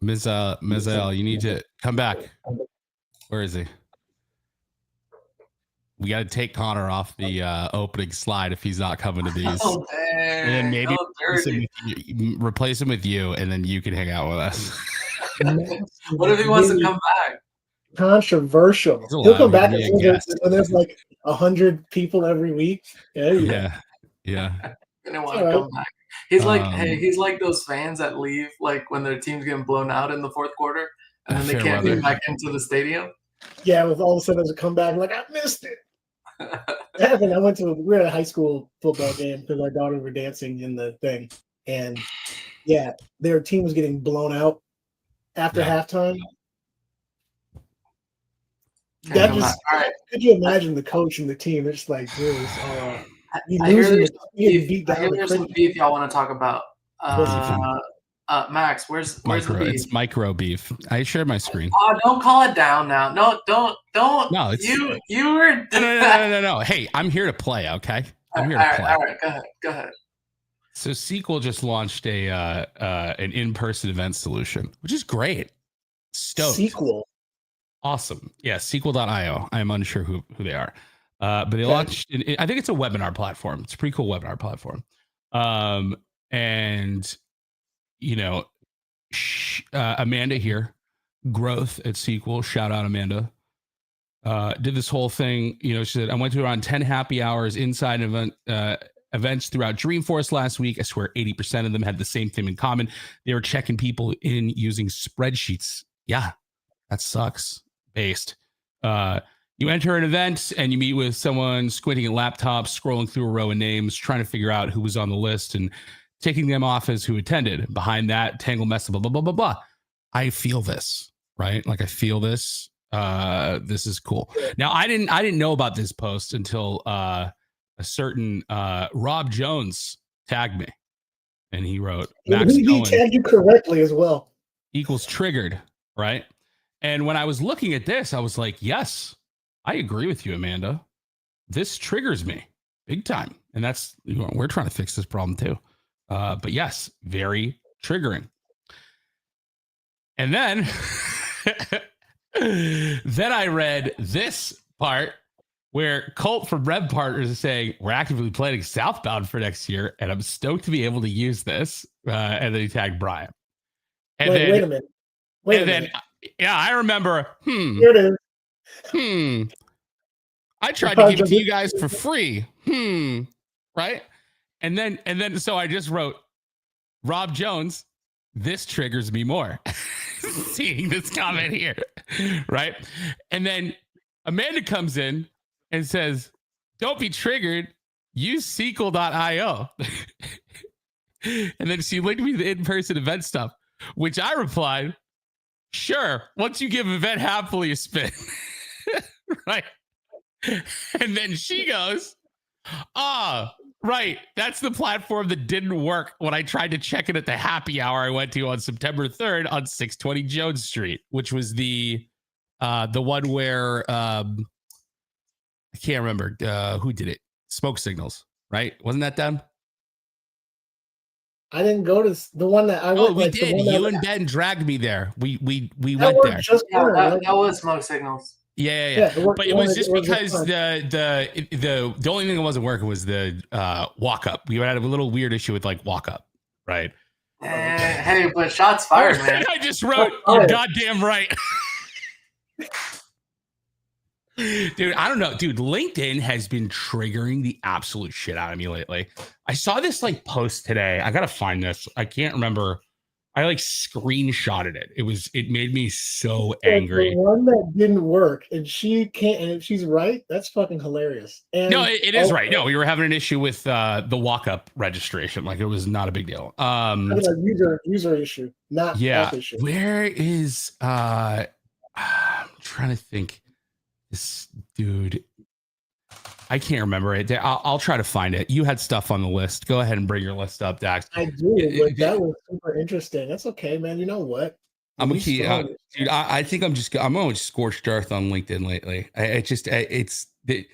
Mizael, you need to come back. Where is he? We got to take Connor off the opening slide if he's not coming to these. Oh, dang. And then maybe replace him with you, and then you can hang out with us. What if he wants to come back? Controversial. He'll come back when there's like 100 people every week. Yeah. Didn't want to come back. He's like, he's like those fans that leave like when their team's getting blown out in the fourth quarter, and then they can't get back into the stadium. Yeah, with all of a sudden there's a comeback, like I missed it. That happened. We were at a high school football game because our daughters were dancing in the thing, and yeah, their team was getting blown out after halftime. That just could you imagine the coach and the team? They're just like, I hear there's some beef y'all want to talk about. Max, where's the beef? It's micro beef. I shared my screen. Oh, don't call it down now. No, don't. No, you were. No. Hey, I'm here to play. Okay, I'm here to play. All right, go ahead. So Sequel just launched an in-person event solution, which is great. Stoked. Sequel. Awesome. Yeah, sequel.io. I'm unsure who they are. But they launched, I think it's a webinar platform. It's a pretty cool webinar platform. And, you know, Amanda here, growth at Sequel. Shout out, Amanda. Did this whole thing. You know, she said, I went to around 10 happy hours inside events throughout Dreamforce last week. I swear 80% of them had the same thing in common. They were checking people in using spreadsheets. Yeah, that sucks. Based. You enter an event and you meet with someone squinting at laptops, scrolling through a row of names, trying to figure out who was on the list and taking them off as who attended. Behind that, tangle mess, blah, blah, blah, blah, blah. I feel this, right? Like I feel this. This is cool. Now, I didn't know about this post until a certain Rob Jones tagged me. And he wrote, Max he tagged you correctly as well. Equals triggered, right? And when I was looking at this, I was like, yes, I agree with you, Amanda. This triggers me big time. And that's, we're trying to fix this problem too. But yes, very triggering. And then, then I read this part where Colt from Rev Partners is saying, we're actively planning Southbound for next year. And I'm stoked to be able to use this. And then he tagged Brian. And wait a minute. Wait a minute. Yeah, I remember. Here it is. I tried to give it to you guys for free. Right? And then so I just wrote, Rob Jones, this triggers me more. Seeing this comment here. Right? And then Amanda comes in and says, don't be triggered. Use sequel.io. And then she linked me the in-person event stuff, which I replied, sure, once you give Event Hapily a spin. Right. And then she goes, right. That's the platform that didn't work when I tried to check it at the happy hour I went to on September 3rd on 620 Jones Street, which was the one where I can't remember who did it. Smoke Signals, right? Wasn't that them? I didn't go to the one that I went. Oh, we did. You and Ben dragged me there. We went there. That was Smoke Signals. Yeah. But it was just because the only thing that wasn't working was the walk up. We had a little weird issue with like walk up, right? Hey, but shots fired, man. I just wrote, you're goddamn right. Dude, I don't know. Dude, LinkedIn has been triggering the absolute shit out of me lately. I saw this like post today. I gotta find this. I can't remember. I like screenshotted it. It made me so angry. The one that didn't work, and she can't. And if she's right, that's fucking hilarious. And no, it is right. No, we were having an issue with the walk-up registration. Like it was not a big deal. User issue, not app issue. Where is? I'm trying to think. This dude, I can't remember it. I'll try to find it. You had stuff on the list. Go ahead and bring your list up, Dax. I do, but that was super interesting. That's okay, man. You know what? I'm gonna keep, dude. I think I'm going scorched earth on LinkedIn lately. It's the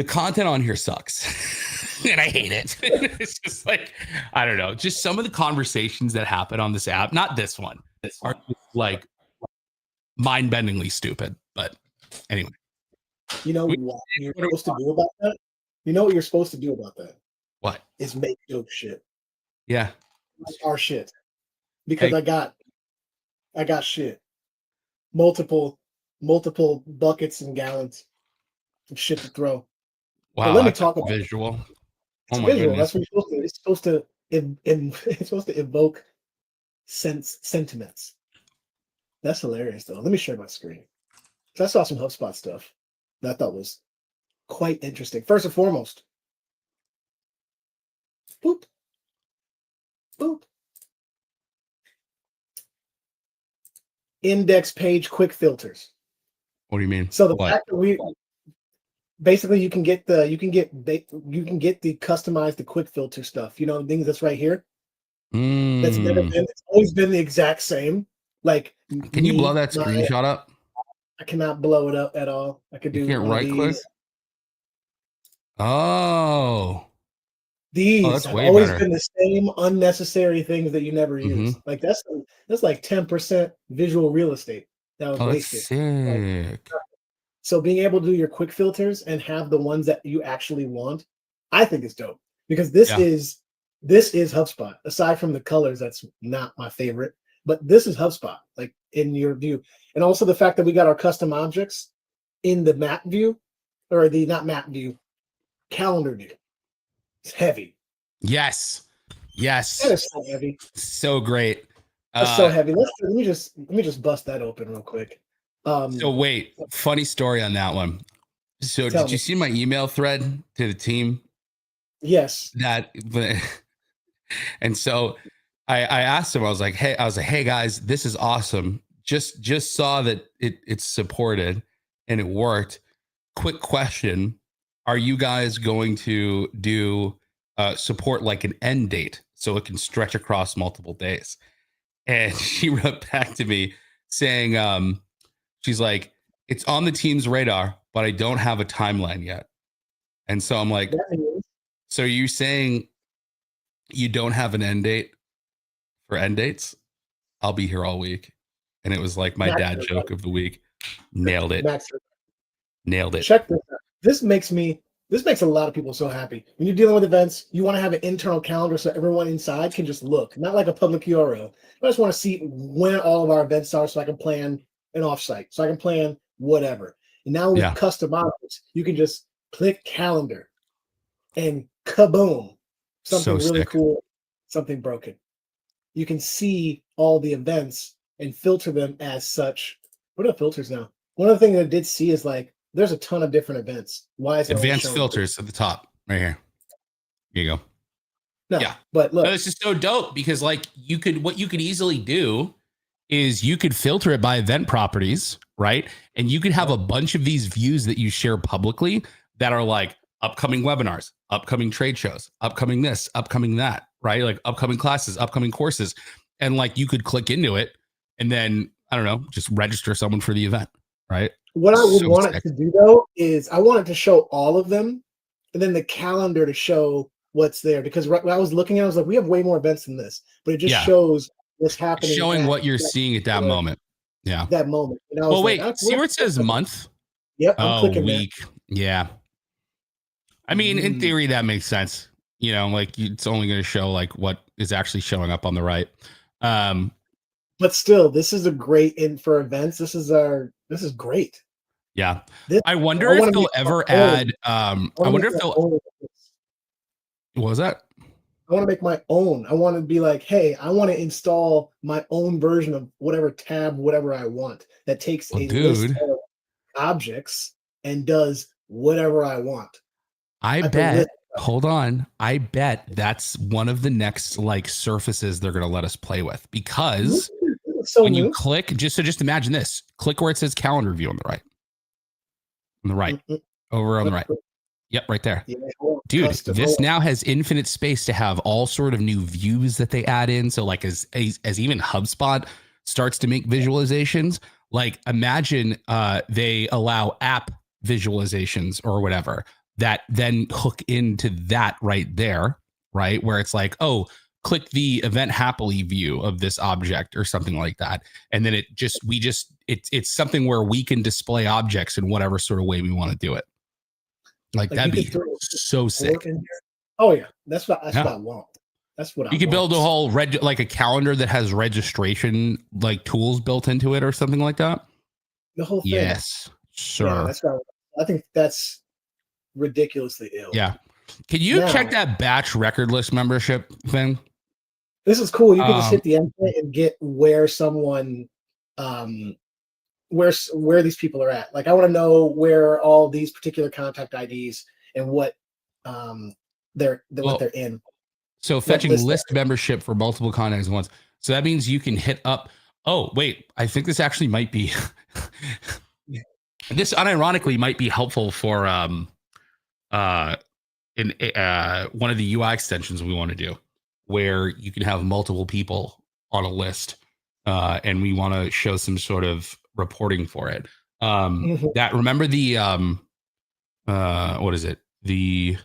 content on here sucks, and I hate it. It's just like I don't know. Just some of the conversations that happen on this app. Not this one. are just like mind-bendingly stupid. But anyway, you know what you're supposed to do about that? You know what you're supposed to do about that? What? Is make dope shit. Yeah. Like our shit. Because I got shit. Multiple buckets and gallons of shit to throw. Wow, but let me talk about visual. It's oh my visual. goodness. That's what you're supposed to. It's supposed to evoke sentiments. That's hilarious, though. Let me share my screen. So I saw some HubSpot stuff that I thought was quite interesting. First and foremost, boop, boop. Index page quick filters. What do you mean? So the fact that basically you can get the customized the quick filter stuff. You know, things that's right here. That's never been. It's always been the exact same. Like, can you blow that screenshot up? I cannot blow it up at all. I could do you can't one right of click. these. These have always been the same unnecessary things that you never use. Like that's like 10% visual real estate that was wasted. Sick. Like, so being able to do your quick filters and have the ones that you actually want, I think is dope because this is HubSpot. Aside from the colors, that's not my favorite, but this is HubSpot, like in your view. And also the fact that we got our custom objects in the map view, or the not map view, calendar view. It's heavy. Yes. That is so heavy. So great. That's so heavy. Let me just bust that open real quick. So wait, funny story on that one. So did you see my email thread to the team? Yes. And so I asked him, I was like, hey guys, this is awesome. Just saw that it's supported and it worked. Quick question. Are you guys going to do support like an end date so it can stretch across multiple days? And she wrote back to me saying, she's like, it's on the team's radar, but I don't have a timeline yet. And so I'm like, so are you saying you don't have an end date for end dates? I'll be here all week. And it was like my dad joke of the week. Nailed it. Nailed it. Check this out. This makes a lot of people so happy. When you're dealing with events, you want to have an internal calendar so everyone inside can just look, not like a public URL. I just want to see when all of our events are so I can plan an offsite, so I can plan whatever. And now with custom objects, you can just click calendar and kaboom, something really cool, something broken. You can see all the events and filter them as such. What are the filters now? One of the things I did see is like, there's a ton of different events. Why is it advanced filters at the top right here? Here you go. No, but look, this is so dope because like what you could easily do is you could filter it by event properties, right? And you could have a bunch of these views that you share publicly that are like upcoming webinars, upcoming trade shows, upcoming this, upcoming that, right? Like upcoming classes, upcoming courses. And like you could click into it and then, I don't know, just register someone for the event, right? What I would want it to do though is I want it to show all of them and then the calendar to show what's there. Because when I was looking at it, I was like, we have way more events than this, but it just shows what's happening. Showing what you're seeing at that moment. Yeah. That moment. And I was wait, see where it says month? Yep. I'm clicking week. There. Yeah. I mean, in theory, that makes sense. You know, like it's only going to show like what is actually showing up on the right. But still, this is a great for events. This is great. Yeah. I wonder if they'll ever add, I wonder if they'll, what was that? I want to make my own. I want to be like, hey, I want to install my own version of whatever tab, whatever I want that takes a list of objects and does whatever I want. I bet, hold on. I bet that's one of the next like surfaces they're going to let us play with because when you click, just imagine this, click where it says calendar view on the right. On the right, over on the right. Yep, right there. Dude, this now has infinite space to have all sort of new views that they add in. So like as even HubSpot starts to make visualizations, like imagine they allow app visualizations or whatever that then hook into that right there, right? Where it's like, oh, click the event happily view of this object or something like that. And then it's something where we can display objects in whatever sort of way we want to do it. Like that'd be so sick. Oh yeah. That's what I want. That's what you could build a whole like a calendar that has registration like tools built into it or something like that. The whole thing. Yes, sir. Yeah, that's what I think that's ridiculously ill. Yeah. Can you check that batch record list membership thing? This is cool. You can just hit the endpoint and get where someone where these people are at. Like I want to know where all these particular contact IDs and what they're in. So fetching list membership for multiple contacts at once. So that means you can hit up. Oh, wait, I think this actually might be this unironically might be helpful for in one of the UI extensions we want to do, where you can have multiple people on a list, and we want to show some sort of reporting for it. That remember the what is it? The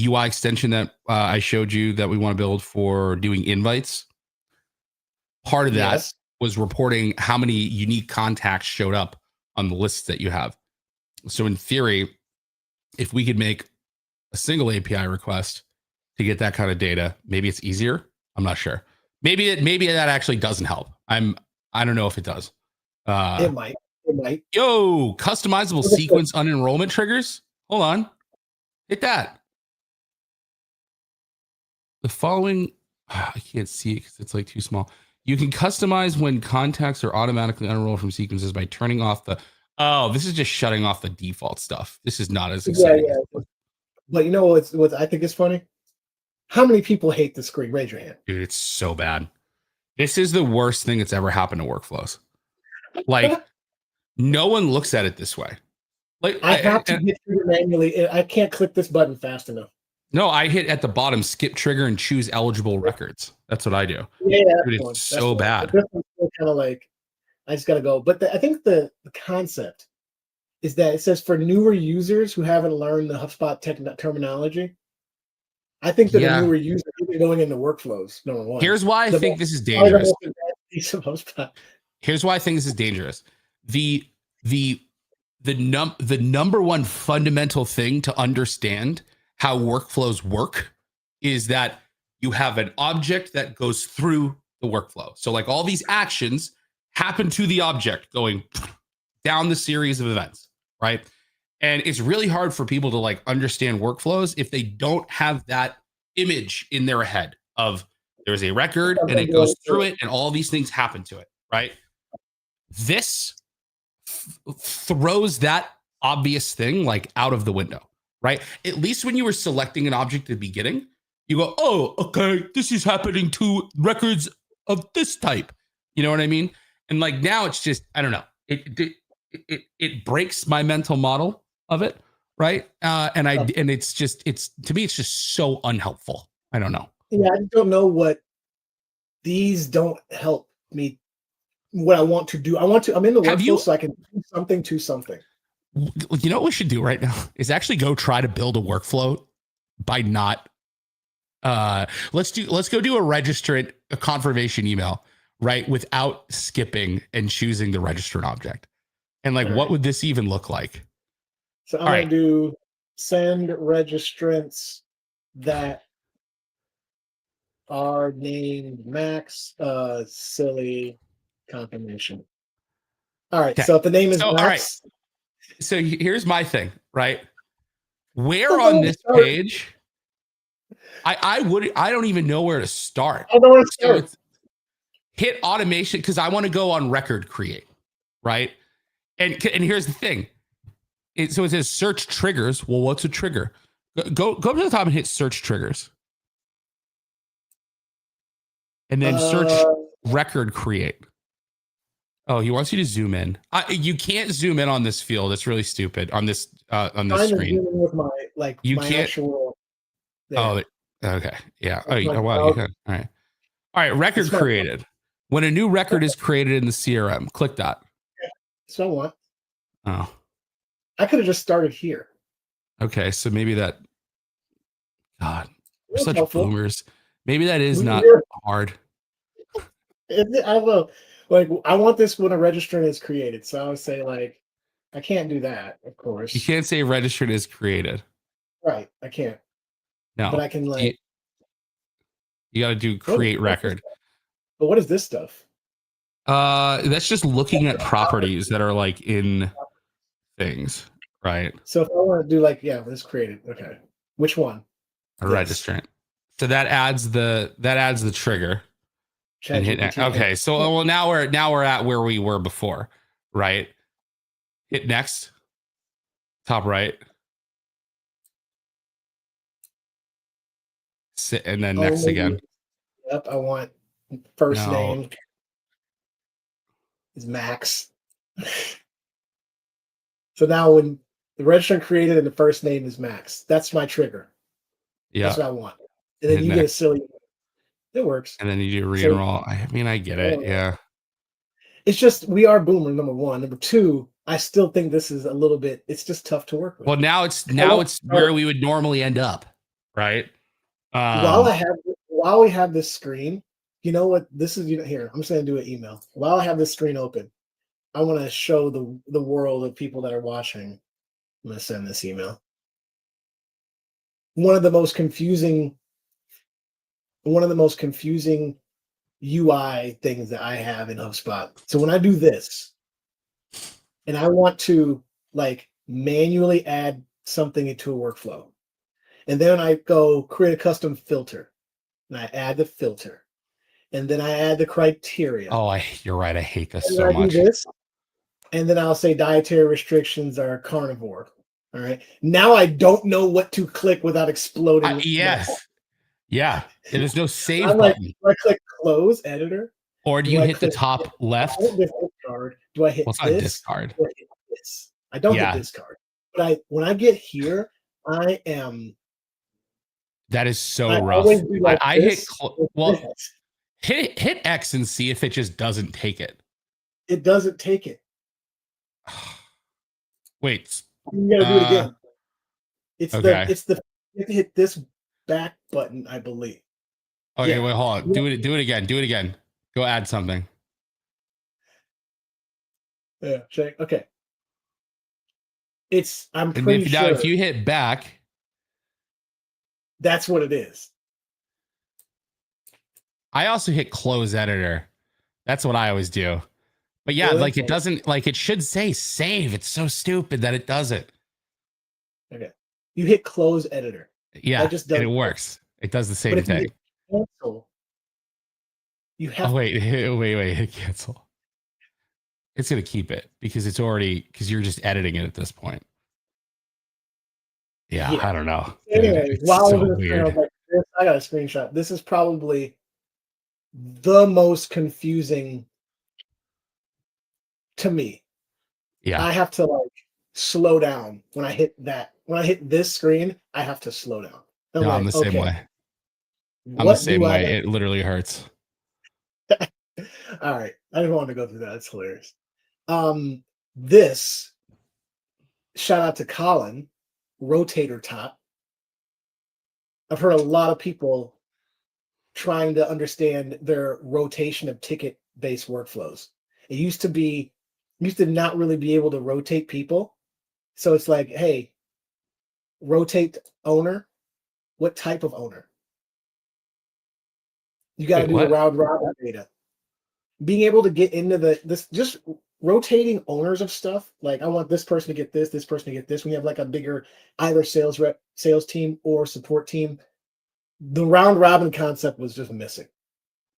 UI extension that I showed you that we want to build for doing invites. Part of that was reporting how many unique contacts showed up on the lists that you have. So in theory, if we could make a single API request to get that kind of data, maybe it's easier. I'm not sure. Maybe that actually doesn't help. I don't know if it does. It might. Yo, customizable sequence unenrollment triggers. Hold on. Hit that. The following, I can't see it because it's like too small. You can customize when contacts are automatically unenrolled from sequences by turning off the. Oh, this is just shutting off the default stuff. This is not as exciting. Yeah. But you know what I think is funny? How many people hate the screen? Raise your hand. Dude, it's so bad. This is the worst thing that's ever happened to workflows. Like, no one looks at it this way. Like I have to hit trigger manually. I can't click this button fast enough. No, I hit at the bottom, skip trigger, and choose eligible records. That's what I do. Yeah, dude, it's so bad. Kind of like, I just gotta go. But I think the concept is that it says for newer users who haven't learned the HubSpot terminology. I think that the newer users are going into workflows. Number one. Here's why I think this is dangerous. Here's why I think this is dangerous. The number one fundamental thing to understand how workflows work is that you have an object that goes through the workflow. So like all these actions happen to the object going down the series of events, right? And it's really hard for people to like understand workflows if they don't have that image in their head of there's a record and it goes through it and all these things happen to it, right? This throws that obvious thing like out of the window. Right? At least when you were selecting an object at the beginning, you go, oh, okay, this is happening to records of this type. You know what I mean? And like now it's just, I don't know. It breaks my mental model of it, right? And it's to me, it's just so unhelpful. I don't know. Yeah, I don't know what these don't help me. What I want to do, I'm in the workflow so I can do something to something. You know what we should do right now is actually go try to build a workflow by not let's go do a confirmation email, right, without skipping and choosing the registrant object. And like what would this even look like? So I'm gonna do send registrants that are named Max silly confirmation. All right, so if the name is Max. So here's my thing, right? Where on this page, I don't even know where to start. I don't know where to start. So hit automation because I want to go on record create, right? And here's the thing. So it says search triggers. Well, what's a trigger? Go to the top and hit search triggers. And then search record create. Oh, he wants you to zoom in. You can't zoom in on this field. It's really stupid on this screen. With my you my can't. Actual, oh, okay, yeah. Oh, wow. You can. All right. Record created. When a new record is created in the CRM, click that. So what? Oh, I could have just started here. Okay, so maybe that. God, we're such boomers. Maybe that is not hard. I don't know. Like, I want this when a registrant is created. So I would say, like, I can't do that, of course. You can't say registered is created. Right. I can't. No. But I can, like, you got to do create record. But what is this stuff? That's just looking at properties that are like in things, right? So if I want to do like, yeah, let's create it. Okay. Which one? A registrant. So that adds the trigger. And hit next. Okay, so well now we're at where we were before, right? Hit next. Top right. Sit and then next again. Yep, I want first name is Max. So now when the registrant created and the first name is Max, that's my trigger. Yeah, that's what I want. And then you get a silly. It works. And then you do re-enroll. I mean, I get it. Yeah. It's just we are boomer, number one. Number two, I still think this is a little bit. It's just tough to work with. Well, now it's where we would normally end up, right? While we have this screen, you know what? This is here. I'm just gonna do an email. While I have this screen open, I want to show the world of people that are watching. I'm gonna send this email. One of the most confusing UI things that I have in HubSpot. So when I do this, and I want to like manually add something into a workflow, and then I go create a custom filter, and I add the filter, and then I add the criteria. Oh, you're right. I hate this so much. And then I'll say dietary restrictions are carnivore. All right. Now I don't know what to click without exploding. Yes. Yeah. There's no save button. Do I click close editor? Or do you hit the top left? Discard. Do I hit this? Discard. Or hit this? I don't hit discard. But when I get here, I am. That is so rough. I hit hit X and see if it just doesn't take it. It doesn't take it. Wait. You gotta do it again. You have to hit this back button, I believe. Okay, wait, hold on. Do it again. Do it again. Go add something. Yeah, check. Okay. I'm pretty sure. Now, if you hit back, that's what it is. I also hit close editor. That's what I always do. But yeah, like it doesn't, like it should say save. It's so stupid that it doesn't. Okay. You hit close editor. Yeah, and it works. It does the same thing. Cancel. You have. Oh, wait, hit cancel. It's going to keep it because you're just editing it at this point. Yeah. I don't know. Anyway, while so weird. I got a screenshot. This is probably the most confusing to me. Yeah. I have to like slow down when I hit that. When I hit this screen, I have to slow down. I'm the same way. I'm the same way. It literally hurts. All right. I didn't want to go through that. It's hilarious. This shout out to Colin, rotator top. I've heard a lot of people trying to understand their rotation of ticket-based workflows. It used to not really be able to rotate people. So it's like, hey, rotate owner. What type of owner? You got to do the round robin data. Being able to get into this just rotating owners of stuff. Like I want this person to get this person to get this. When you have like a bigger either sales team or support team, the round robin concept was just missing.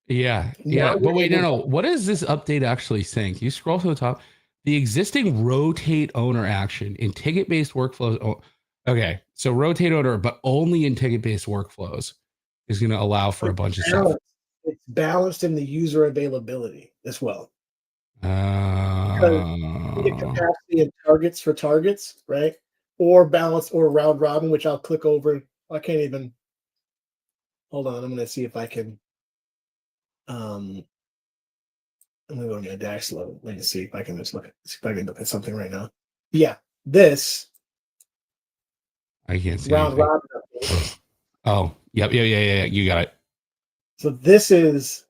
Yeah. But wait, no. What is this update actually saying? Can you scroll to the top? The existing rotate owner action in ticket-based workflows. Okay, so rotate owner, but only in ticket-based workflows is going to allow for a bunch of stuff. It's balanced in the user availability as well. Because you get capacity and targets for targets, right? Or balance or round robin, which I'll click over. I can't even. Hold on, I'm going to see if I can. I'm going to go to my dash load. Let me see if I can just look at something right now. Yeah, this. I can't see round robin. Oh, yep. You got it. So this is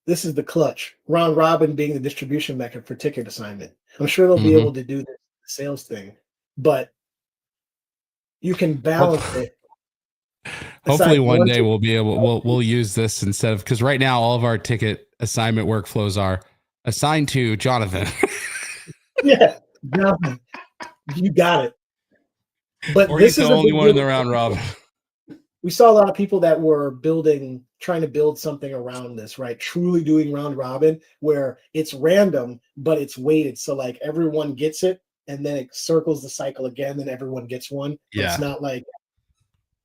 the clutch. Round robin being the distribution method for ticket assignment. I'm sure they'll be able to do the sales thing, but you can balance it. Hopefully one day we'll be able we'll use this instead of, because right now all of our ticket assignment workflows are assigned to Jonathan. Yeah, Jonathan, you got it. But or this he's is the only one in the round robin. We saw a lot of people that were trying to build something around this, right? Truly doing round robin where it's random, but it's weighted. So like everyone gets it and then it circles the cycle again, then everyone gets one. But it's not like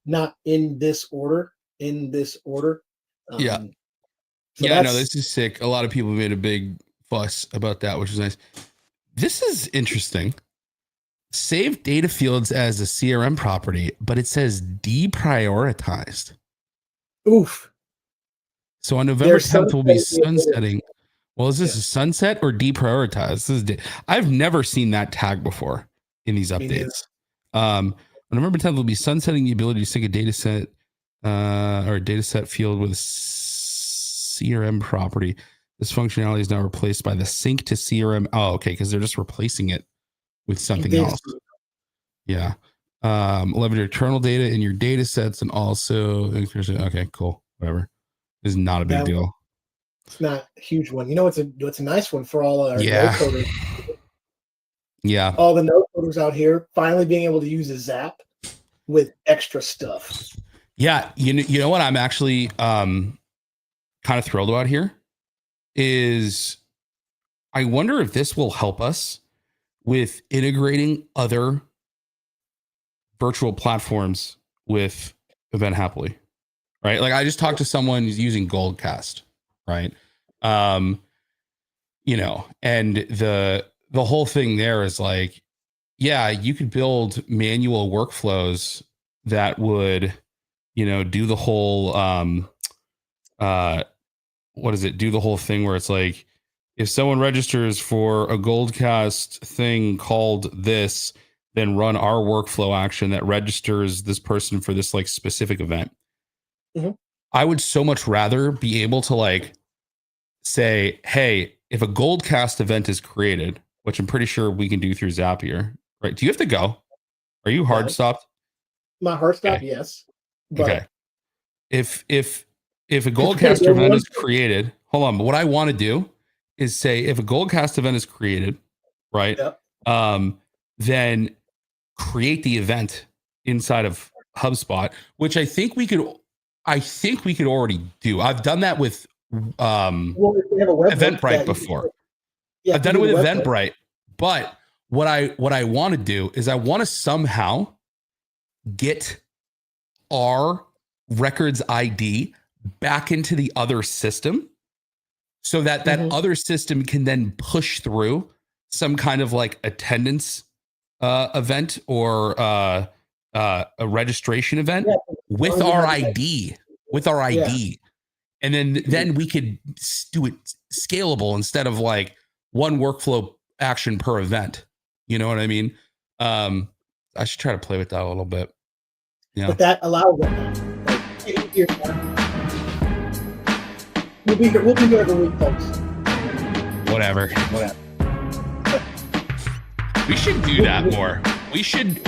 not in this order. Yeah. So yeah, no, this is sick. A lot of people made a big fuss about that, which is nice. This is interesting. Save data fields as a CRM property, but it says deprioritized. Oof. So on November 10th, we'll be sunsetting. Well, is this a sunset or deprioritized? I've never seen that tag before in these updates. On November 10th, we'll be sunsetting the ability to sync a data set or a data set field with a CRM property. This functionality is now replaced by the sync to CRM. Oh, okay, because they're just replacing it with something else. Yeah. Leverage your internal data in your data sets and also, okay, cool. Whatever. This is not a big deal. It's not a huge one. You know, it's a nice one for all our no coders. Yeah. All the no coders out here finally being able to use a Zap with extra stuff. Yeah. You know what I'm actually kind of thrilled about here is I wonder if this will help us with integrating other virtual platforms with Event Happily, right? Like I just talked to someone who's using Goldcast, right? You know, and the whole thing there is like, yeah, you could build manual workflows that would, you know, do the whole, do the whole thing where it's like, if someone registers for a Goldcast thing called this, then run our workflow action that registers this person for this like specific event. I would so much rather be able to like say, hey, if a Goldcast event is created, which I'm pretty sure we can do through Zapier, right? Do you have to go? Are you hard stopped? My hard stop, yes. But okay. If a Goldcast event is created, hold on. But what I want to do is say if a Goldcast event is created, right? Then create the event inside of HubSpot, which I think we could already do. I've done that with Eventbrite before. I've done it with Eventbrite, but what I want to do is I want to somehow get our records ID back into the other system so that other system can then push through some kind of like attendance event or a registration event with our ID, and then we could do it scalable instead of like one workflow action per event. You know what I mean? I should try to play with that a little bit. Yeah. But that allows them. We'll be here every week, folks. Whatever. We should do that more. We should